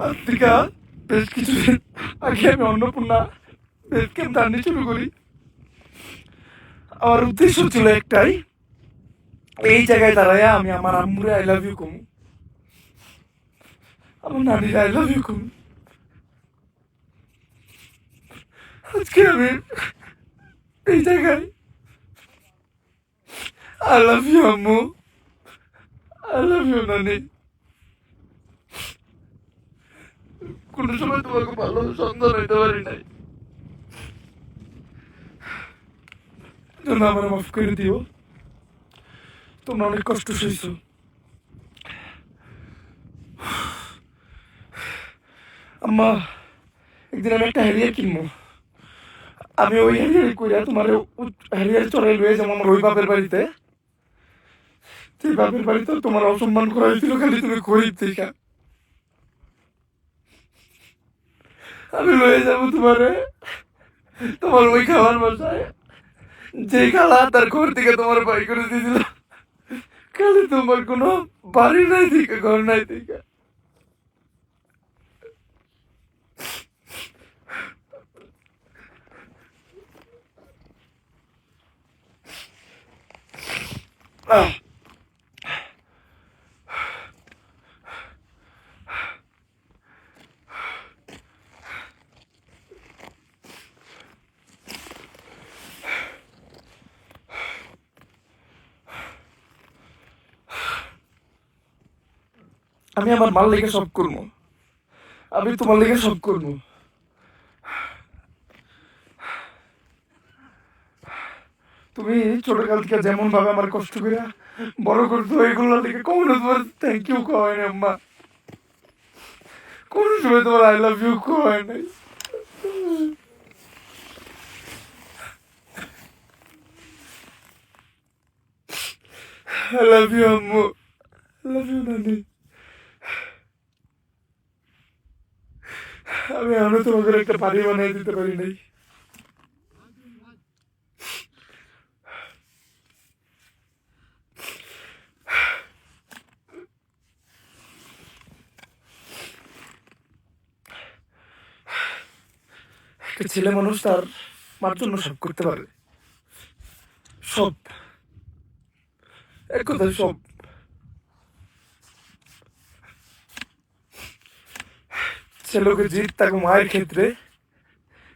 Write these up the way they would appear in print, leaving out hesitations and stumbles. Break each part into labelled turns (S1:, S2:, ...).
S1: আজ থেকে বেশ কিছুদিন আগে আমি অন্নপূর্ণা বেস ক্যাম্প জার্নি শুরু করি। আমার উদ্দেশ্য ছিল একটাই, এই জায়গায় দাঁড়ায় আমি আমার আম্মুরে আই লাভ ইউ কমু, আমার নানির আই লাভ ইউ কমু। আজকে আমি এই জায়গায় আই লাভ ইউ আম্মু, আই লাভ ইউ নানি। কোনো সময় তোমাকে ভালো সন্তান হইতে পারি নাই, জন্য আমার মাফ করে দিও। তোমরা অনেক কষ্ট সইছো। আম্মা, একদিন আমি একটা হ্যারিয়ার কিনবো। আমি ওই হ্যারিয়ার কইরা তোমার হ্যারিয়ার চড়াই লয়ে যাবো আমার ওই বাপের বাড়িতে। সেই বাপের বাড়িতে তোমার অসম্মান করা হয়েছিল খালি তুমি গরিব দেখা। আমি লয়ে যাবো তোমারে তোমার ওই খাওয়ার বাসায়, যে খালা তার ঘর থেকে তোমার বাড়ি করে দিয়েছিল। খালি তোমার কোনো বাড়ি নাই দিকে, ঘর নাই দিকে। আমি আমার মাল লেগে সব করবো, আমি তোমার লেগে সব করবো। তুমি ছোটকাল থেকে যেমন ভাবে আমার কষ্ট করে বড় করতো, এগুলোর লেগে কখনো তোমার থ্যাংক ইউ কয় না আম্মা, কোনো সময় তোমার আই লাভ ইউ কয় নাই। আই লাভ ইউ আম্মু, আই লাভ ইউ নানি। আমি এখনো তোমাদের একটা বাড়ি বানিয়ে দিতে পারি নাই। একটা ছেলে মানুষ তার মার জন্য সব করতে পারে, সব, এক কথায় সব। ছেলেকে জিত তাকে মায়ের ক্ষেত্রে,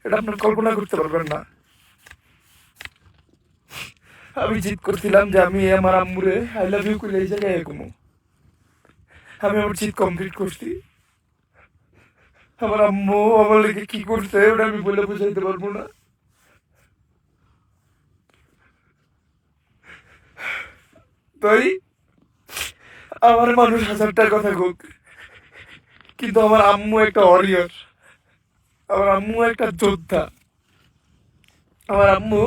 S1: এটা আপনার কল্পনা করতে পারবেন না। আমি জিত করছিলাম যে আমি আমার আম্মুরে আই লাভ ইউ করে এই জায়গায় এগোমো। আমি আমার জিত কমপ্লিট করছি। আমার আম্মু আমার লেগে কি করছে ওটা আমি বলে বুঝাইতে পারবো না। তাই আমার মানুষ হাজারটার কথা হোক, কিন্তু আমার আম্মু একটা ওয়ারিয়র, আমার আম্মু একটা যোদ্ধা। আমার আম্মু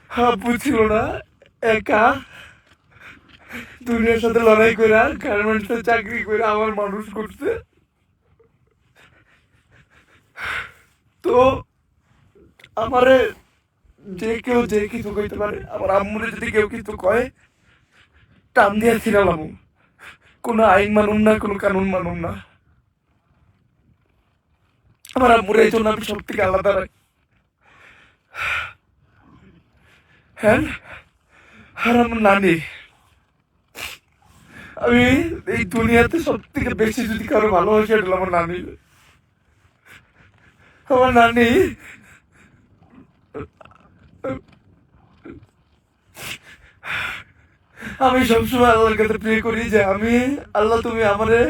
S1: আব্বু ছিল না, একা দুনিয়ার সাথে লড়াই করে গার্মেন্টসে চাকরি করে আমার মানুষ করছে। তো আমারে যে কেউ যে কিছু কইতে পারে, আমার আম্মুরে যদি কেউ কিছু কয় টান দিয়ে ছিড়ালাম। কোনো আইন মানুন না, কোনো কানুন মানুন না। আমার আম্মুরে এই জন্য আমি সব থেকে আলাদা রাখি। হ্যাঁ, আর আমার নানি, আমি এই দুনিয়াতে সব থেকে বেশি যদি কারো ভালোবাসি এটা আমার নানি। আমার নানি আমি সবসময় আল্লাহর কাছে প্রে করি যে আমি আল্লাহ তুমি আমারে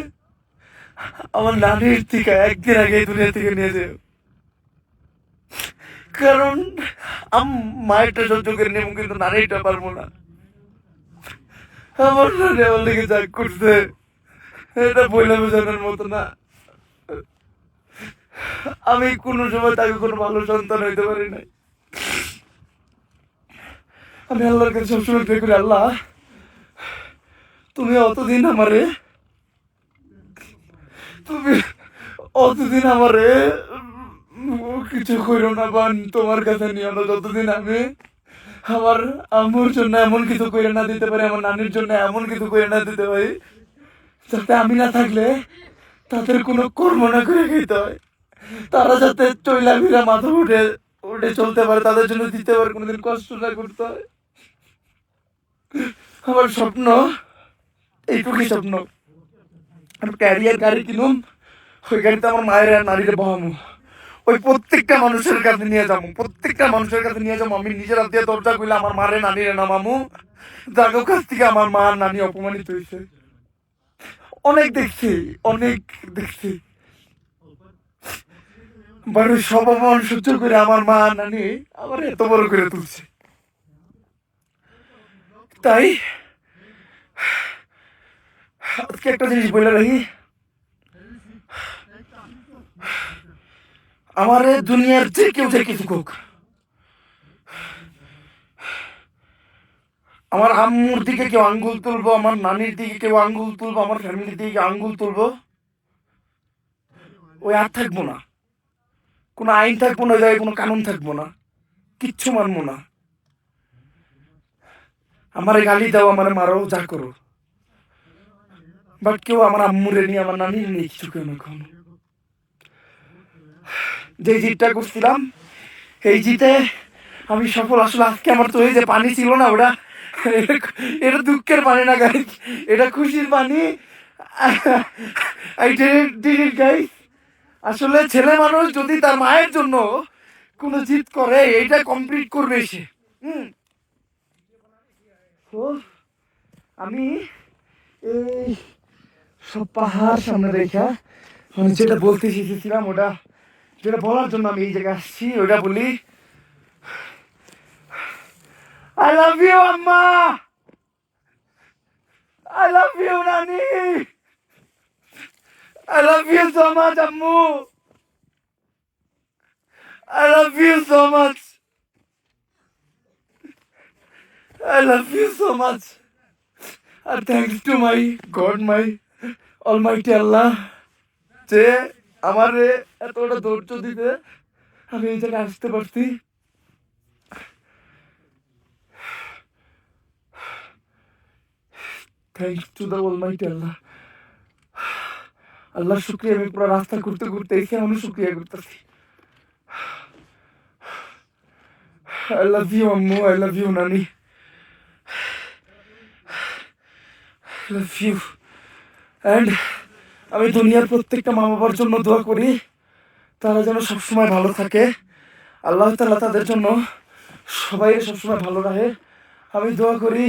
S1: আমার নানির থেকে একদিন আগে এই দুনিয়া থেকে নিয়ে যাও। কারণ মায়েরটা সহ্য করে নেব, কিন্তু নানিটা পারবো না। আমার নানি আমার লেগে যা করছে এটা বইলে বোঝানোর মতো না। আমি কোনো সময় তাকে কোনো ভালো সন্তান হইতে পারি নাই। আমি আল্লাহর কাছে সবসময় প্রে করি, আল্লাহ তুমি অতদিন আমারে, তুমি অতদিন আমারে কিছু করো না, বা তোমার কাছে নিও না, যতদিন আমি আমার আম্মুর জন্য এমন কিছু করে না দিতে পারি, আমার নানির জন্য এমন কিছু করে না দিতে পারি যাতে আমি না থাকলে তাদের কোনো কর্ম না করে খেতে হয়, তারা যাতে চইলা ফিরা মাথা উঠে উঠে চলতে পারে, তাদের জন্য দিতে পারে, কোনোদিন কষ্ট না করতে হয়। আমার স্বপ্ন এইটুকুই স্বপ্ন, আমি ক্যারিয়ার গাড়ি কিনুম, ওই গাড়িতে আমার মায়ের আর নারীরে বহামু, ওই প্রত্যেকটা মানুষের কাছে নিয়ে যাবো, প্রত্যেকটা মানুষের কাছে নিয়ে যাবো। আমি নিজের হাত দিয়ে দরজা খুলে আমার মারে নানিরে নামামু, যাদের কাছ থেকে আমার মা আর নানি অপমানিত হয়েছে। অনেক দেখছি, অনেক দেখছি, বাড়ি সব অপমান সহ্য করে আমার মা আর নানি আমার এত বড় করে তুলছে। তাই আজকে একটা জিনিস বলে রাখি, আমার দুনিয়ার যে কেউ যে কিছু হোক, আমার আম্মুর দিকে কেউ আঙ্গুল তুলবো, আমার নানির দিকে কেউ আঙ্গুল তুলবো, আমার ফ্যামিলির দিকে আঙ্গুল তুলবো, ওই আর থাকবো না, কোনো আইন থাকবো না, জায়গায় কোনো কানুন থাকবো না, কিচ্ছু মানবো না। আমারে গালি দাও, আমারে মারো, যা করো, বাট কেউ আমার আম্মুরে নিয়ে, আমার নানির নিয়ে কিছু কেউ না কখনো। যে জিতটা করছিলাম, এই জিতে আমি সফল। আসলে আজকে আমার তো এই যে পানি ছিল না, ওটা এটা দুঃখের পানি না গাইস, এটা খুশির পানি। I did it guys. আসলে ছেলে মানুষ যদি তার মায়ের জন্য কোনো জিত করে, এটা কমপ্লিট করবে সে। তো আমি এই সব পাহাড় সামনে রেখা আমি যেটা বলতে শিখেছিলাম, ওটা যেটা বলার জন্য আমি এই জায়গায় আসছি, ওটা বলি, I love you, Amma. I love you, Nani. I love you so much, Ammu. I love you so much. I love you so much. And thanks to my God, my Almighty Allah, যে আমারে এতটা ধৈর্য দিতে আমি এই জায়গায় আসতে পারছি। থ্যাংকস টু দ্য অলমাইটি আল্লাহ। আল্লাহর শুকরিয়া, আমি পুরো রাস্তা ঘুরতে ঘুরতে এসে আমি শুকরিয়া করতেছি। I love you, Ammu. I love you, Nani. I love you. And আমি দুনিয়ার প্রত্যেকটা মা বাবার জন্য দোয়া করি, তারা যেন সবসময় ভালো থাকে। আল্লাহ তাআলা তাদের জন্য সবাই সবসময় ভালো রাখে। আমি দোয়া করি